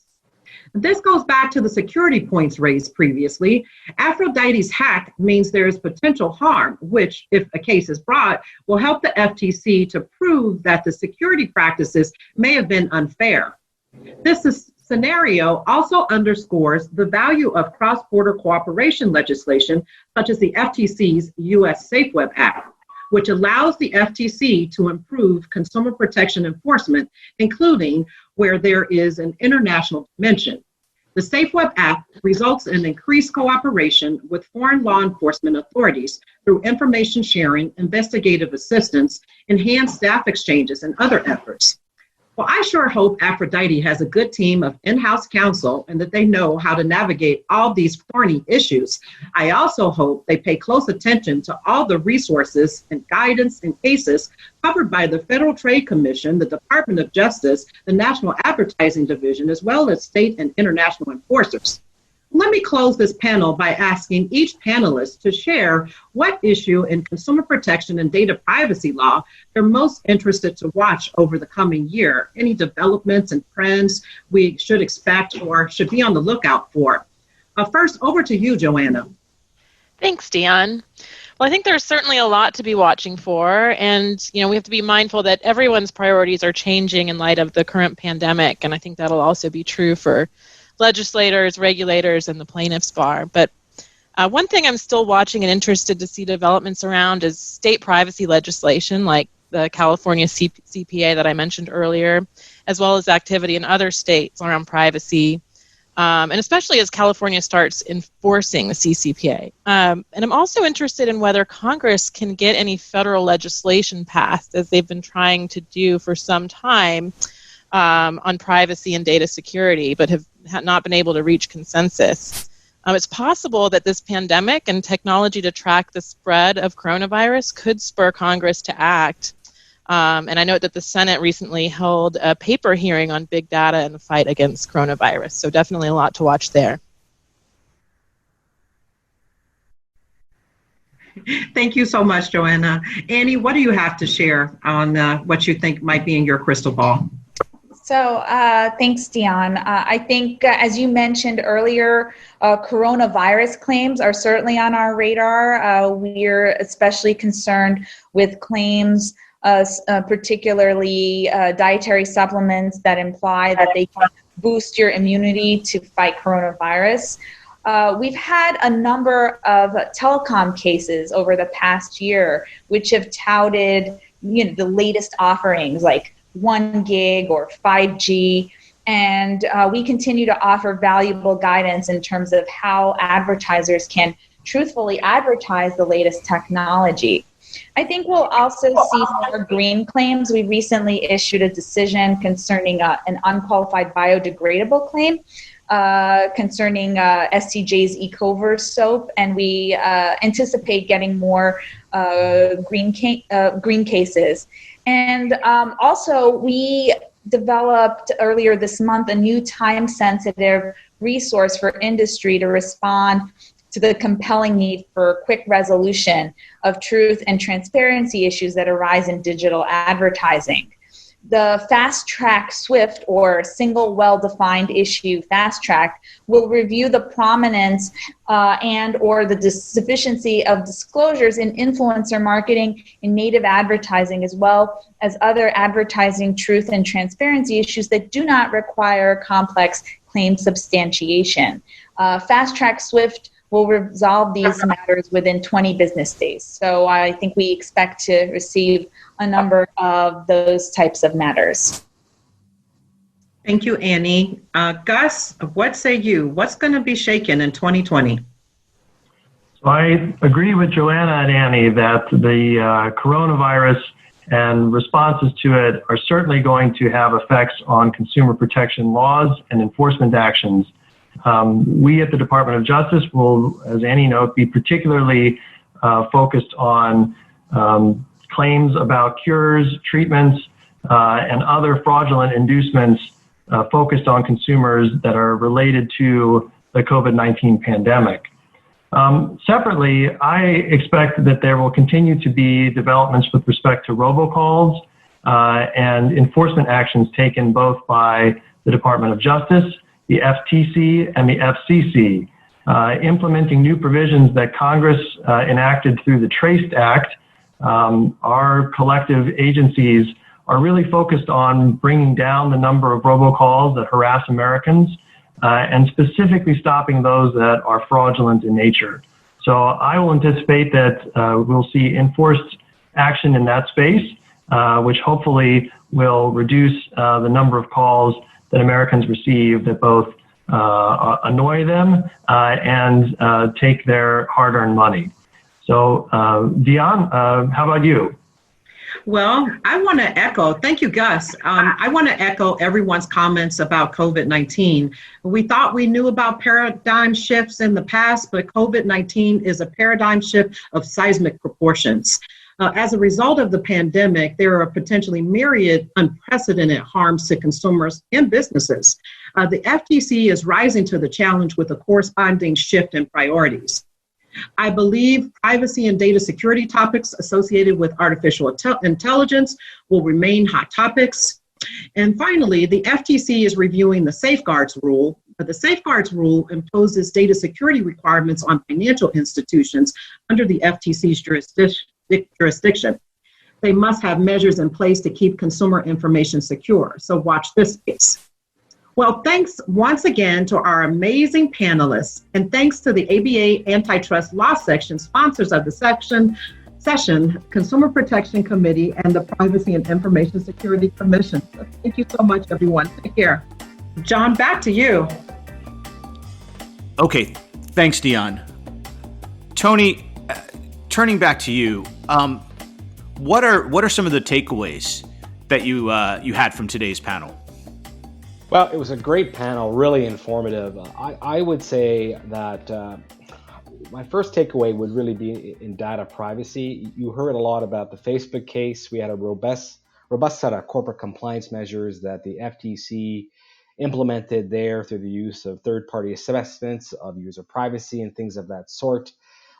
This goes back to the security points raised previously. Aphrodite's hack means there is potential harm, which, if a case is brought, will help the FTC to prove that the security practices may have been unfair. This scenario also underscores the value of cross-border cooperation legislation, such as the FTC's U.S. Safe Web Act, which allows the FTC to improve consumer protection enforcement, including where there is an international dimension. The Safe Web Act results in increased cooperation with foreign law enforcement authorities through information sharing, investigative assistance, enhanced staff exchanges, and other efforts. Well, I sure hope Aphrodite has a good team of in-house counsel and that they know how to navigate all these thorny issues. I also hope they pay close attention to all the resources and guidance and cases covered by the Federal Trade Commission, the Department of Justice, the National Advertising Division, as well as state and international enforcers. Let me close this panel by asking each panelist to share what issue in consumer protection and data privacy law they're most interested to watch over the coming year, any developments and trends we should expect or should be on the lookout for. First, over to you, Joanna. Thanks, Deon. Well, I think there's certainly a lot to be watching for, and we have to be mindful that everyone's priorities are changing in light of the current pandemic, and I think that'll also be true for legislators, regulators, and the plaintiffs' bar. But one thing I'm still watching and interested to see developments around is state privacy legislation, like the California CPA that I mentioned earlier, as well as activity in other states around privacy, and especially as California starts enforcing the CCPA. And I'm also interested in whether Congress can get any federal legislation passed, as they've been trying to do for some time, on privacy and data security, but have not been able to reach consensus. It's possible that this pandemic and technology to track the spread of coronavirus could spur Congress to act. And I note that the Senate recently held a paper hearing on big data and the fight against coronavirus. So definitely a lot to watch there. Thank you so much, Joanna. Annie, what do you have to share on what you think might be in your crystal ball? So thanks, Deon. I think, as you mentioned earlier, coronavirus claims are certainly on our radar. We're especially concerned with claims, particularly dietary supplements that imply that they can boost your immunity to fight coronavirus. We've had a number of telecom cases over the past year which have touted the latest offerings like 1 gig or 5G, and we continue to offer valuable guidance in terms of how advertisers can truthfully advertise the latest technology. I think we'll also see more green claims. We recently issued a decision concerning an unqualified biodegradable claim concerning SCJ's Ecoverse soap, and we anticipate getting more green cases. And also, we developed earlier this month a new time-sensitive resource for industry to respond to the compelling need for quick resolution of truth and transparency issues that arise in digital advertising. The Fast Track SWIFT, or Single Well-Defined Issue Fast Track, will review the prominence and or the sufficiency of disclosures in influencer marketing, in native advertising, as well as other advertising truth and transparency issues that do not require complex claim substantiation. Fast Track SWIFT will resolve these matters within 20 business days. So I think we expect to receive a number of those types of matters. Thank you, Annie. Gus, what say you? What's going to be shaken in 2020? So I agree with Joanna and Annie that the coronavirus and responses to it are certainly going to have effects on consumer protection laws and enforcement actions. We at the Department of Justice will, as Annie noted, be particularly focused on claims about cures, treatments, and other fraudulent inducements focused on consumers that are related to the COVID-19 pandemic. Separately, I expect that there will continue to be developments with respect to robocalls and enforcement actions taken both by the Department of Justice, the FTC, and the FCC, implementing new provisions that Congress enacted through the TRACE Act. Our collective agencies are really focused on bringing down the number of robocalls that harass Americans and specifically stopping those that are fraudulent in nature. So I will anticipate that we'll see enforced action in that space, which hopefully will reduce the number of calls that Americans receive that both annoy them and take their hard-earned money. So Deon, how about you? Well, I want to echo, thank you, Gus. I want to echo everyone's comments about COVID-19. We thought we knew about paradigm shifts in the past, but COVID-19 is a paradigm shift of seismic proportions. As a result of the pandemic, there are potentially myriad unprecedented harms to consumers and businesses. The FTC is rising to the challenge with a corresponding shift in priorities. I believe privacy and data security topics associated with artificial intelligence will remain hot topics. And finally, the FTC is reviewing the safeguards rule. The safeguards rule imposes data security requirements on financial institutions under the FTC's jurisdiction. They must have measures in place to keep consumer information secure. So watch this space. Well, thanks once again to our amazing panelists, and thanks to the ABA Antitrust Law Section sponsors of the session, Consumer Protection Committee, and the Privacy and Information Security Commission. So thank you so much, everyone. Take care. John, back to you. Okay, thanks, Deon. Tony, turning back to you, what are some of the takeaways that you had from today's panel? Well, it was a great panel, really informative. I would say that my first takeaway would really be in data privacy. You heard a lot about the Facebook case. We had a robust set of corporate compliance measures that the FTC implemented there through the use of third-party assessments of user privacy and things of that sort.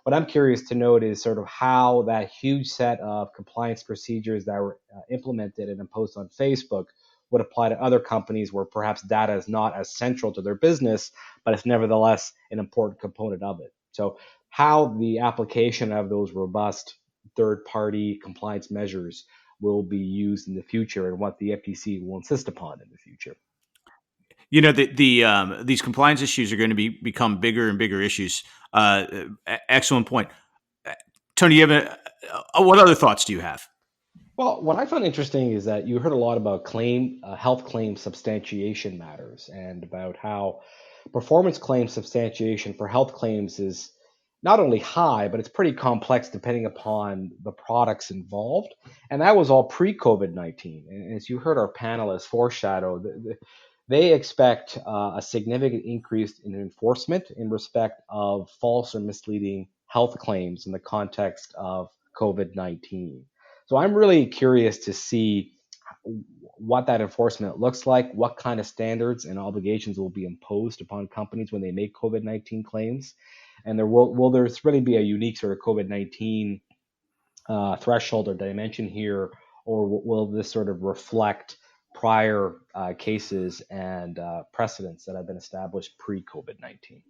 What I'm curious to note is sort of how that huge set of compliance procedures that were implemented and imposed on Facebook would apply to other companies where perhaps data is not as central to their business, but it's nevertheless an important component of it. So how the application of those robust third-party compliance measures will be used in the future and what the FTC will insist upon in the future. You know, these compliance issues are going to become bigger and bigger issues. Excellent point. Tony, you have what other thoughts do you have? Well, what I found interesting is that you heard a lot about health claim substantiation matters and about how performance claim substantiation for health claims is not only high, but it's pretty complex depending upon the products involved. And that was all pre-COVID-19. And as you heard our panelists foreshadow, they expect a significant increase in enforcement in respect of false or misleading health claims in the context of COVID-19. So I'm really curious to see what that enforcement looks like, what kind of standards and obligations will be imposed upon companies when they make COVID-19 claims. And will there really be a unique sort of COVID-19 threshold or dimension here, or will this sort of reflect prior cases and precedents that have been established pre-COVID-19?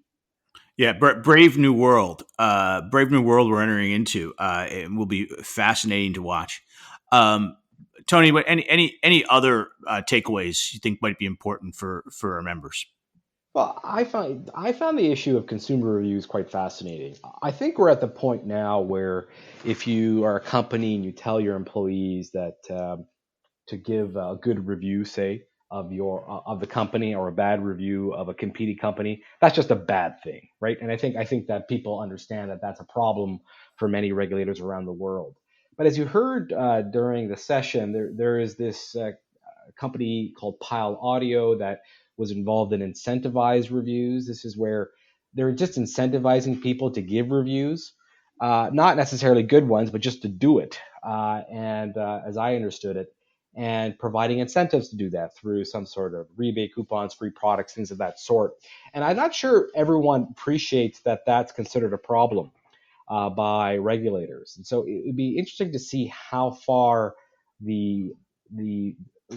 Yeah, brave new world. Brave new world we're entering into. It will be fascinating to watch. Tony, any other takeaways you think might be important for our members? Well, I found the issue of consumer reviews quite fascinating. I think we're at the point now where if you are a company and you tell your employees that to give a good review, say, of the company or a bad review of a competing company, that's just a bad thing, right? And I think that people understand that that's a problem for many regulators around the world. But as you heard during the session, there is this company called Pile Audio that was involved in incentivized reviews. This is where they're just incentivizing people to give reviews, not necessarily good ones, but just to do it. And as I understood it, and providing incentives to do that through some sort of rebate coupons, free products, things of that sort. And I'm not sure everyone appreciates that that's considered a problem by regulators. And so it would be interesting to see how far the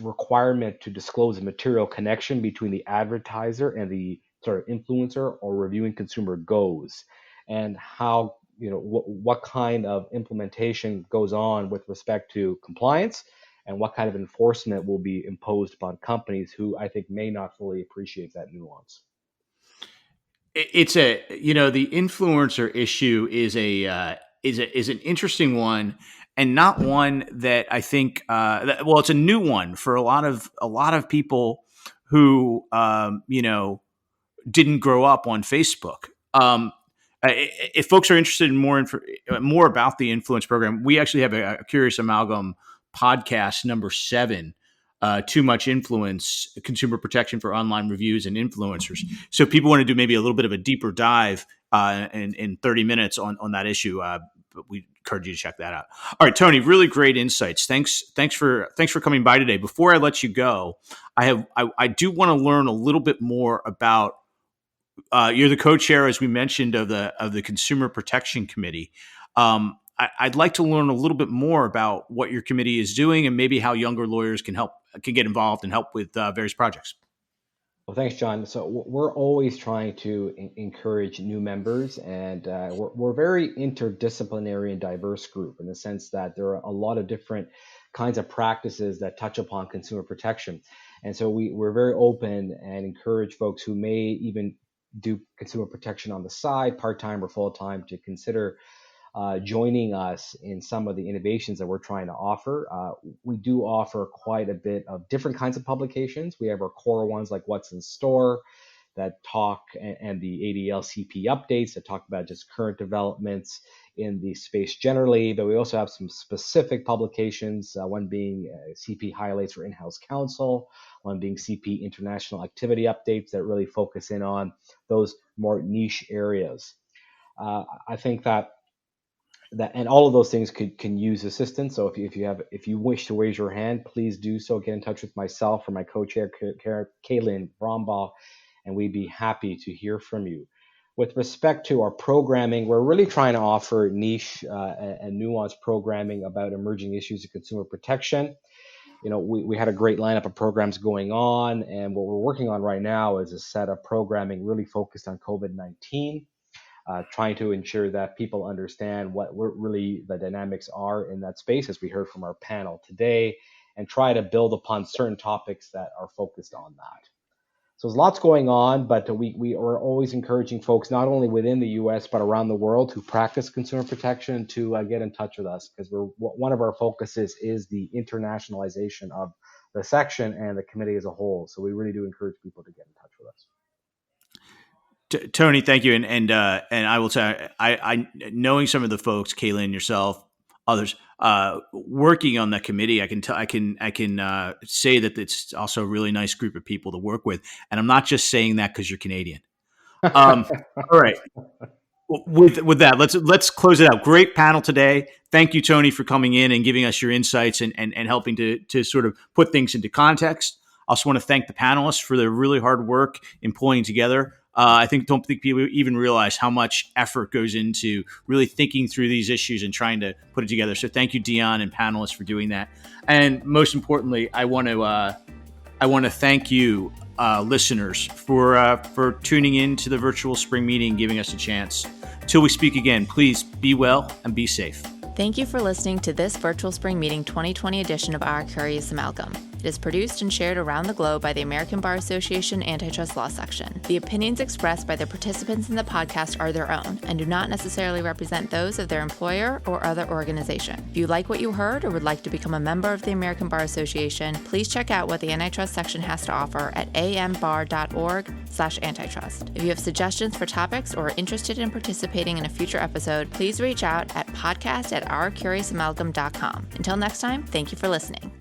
requirement to disclose a material connection between the advertiser and the sort of influencer or reviewing consumer goes, and how, what kind of implementation goes on with respect to compliance, and what kind of enforcement will be imposed upon companies who I think may not fully appreciate that nuance. It's the influencer issue is an interesting one, and not one that I think it's a new one for a lot of people who didn't grow up on Facebook. If folks are interested in more about the influence program, we actually have a Curious Amalgam podcast number 7, Too Much Influence, Consumer Protection for Online Reviews and Influencers. So if people want to do maybe a little bit of a deeper dive in 30 minutes on that issue, we encourage you to check that out. All right, Tony, really great insights. Thanks for coming by today. Before I let you go, I do want to learn a little bit more about you're the co-chair, as we mentioned, of the Consumer Protection Committee. I'd like to learn a little bit more about what your committee is doing and maybe how younger lawyers can get involved and help with various projects. Well, thanks, John. So we're always trying to encourage new members, and we're a very interdisciplinary and diverse group in the sense that there are a lot of different kinds of practices that touch upon consumer protection. And so we're very open and encourage folks who may even do consumer protection on the side, part-time or full-time, to consider joining us in some of the innovations that we're trying to offer. We do offer quite a bit of different kinds of publications. We have our core ones like What's in Store that talk, and the ADL CP updates that talk about just current developments in the space generally, but we also have some specific publications, one being CP highlights for in-house counsel, one being CP international activity updates that really focus in on those more niche areas. I think that and all of those things can use assistance. So if you wish to raise your hand, please do so. Get in touch with myself or my co-chair, Kaylin Brombaugh, and we'd be happy to hear from you. With respect to our programming, we're really trying to offer niche and nuanced programming about emerging issues of consumer protection. We had a great lineup of programs going on, and what we're working on right now is a set of programming really focused on COVID-19. Trying to ensure that people understand what really the dynamics are in that space, as we heard from our panel today, and try to build upon certain topics that are focused on that. So there's lots going on, but we are always encouraging folks, not only within the U.S., but around the world, who practice consumer protection to get in touch with us, because one of our focuses is the internationalization of the section and the committee as a whole. So we really do encourage people to get in touch with us. Tony, thank you, and I will say, I knowing some of the folks, Kaylin, yourself, others working on that committee, I can say that it's also a really nice group of people to work with, and I'm not just saying that because you're Canadian. All right, with that, let's close it out. Great panel today. Thank you, Tony, for coming in and giving us your insights and helping to sort of put things into context. I also want to thank the panelists for their really hard work in pulling together. I don't think people even realize how much effort goes into really thinking through these issues and trying to put it together. So thank you, Deon, and panelists, for doing that. And most importantly, I want to thank you, listeners, for tuning in to the virtual spring meeting and giving us a chance. Till we speak again, please be well and be safe. Thank you for listening to this Virtual Spring Meeting 2020 edition of Our Curious Amalgam. It is produced and shared around the globe by the American Bar Association Antitrust Law Section. The opinions expressed by the participants in the podcast are their own and do not necessarily represent those of their employer or other organization. If you like what you heard or would like to become a member of the American Bar Association, please check out what the Antitrust section has to offer at ambar.org/antitrust. If you have suggestions for topics or are interested in participating in a future episode, please reach out at podcast@ourcuriousamalgam.com. Until next time, thank you for listening.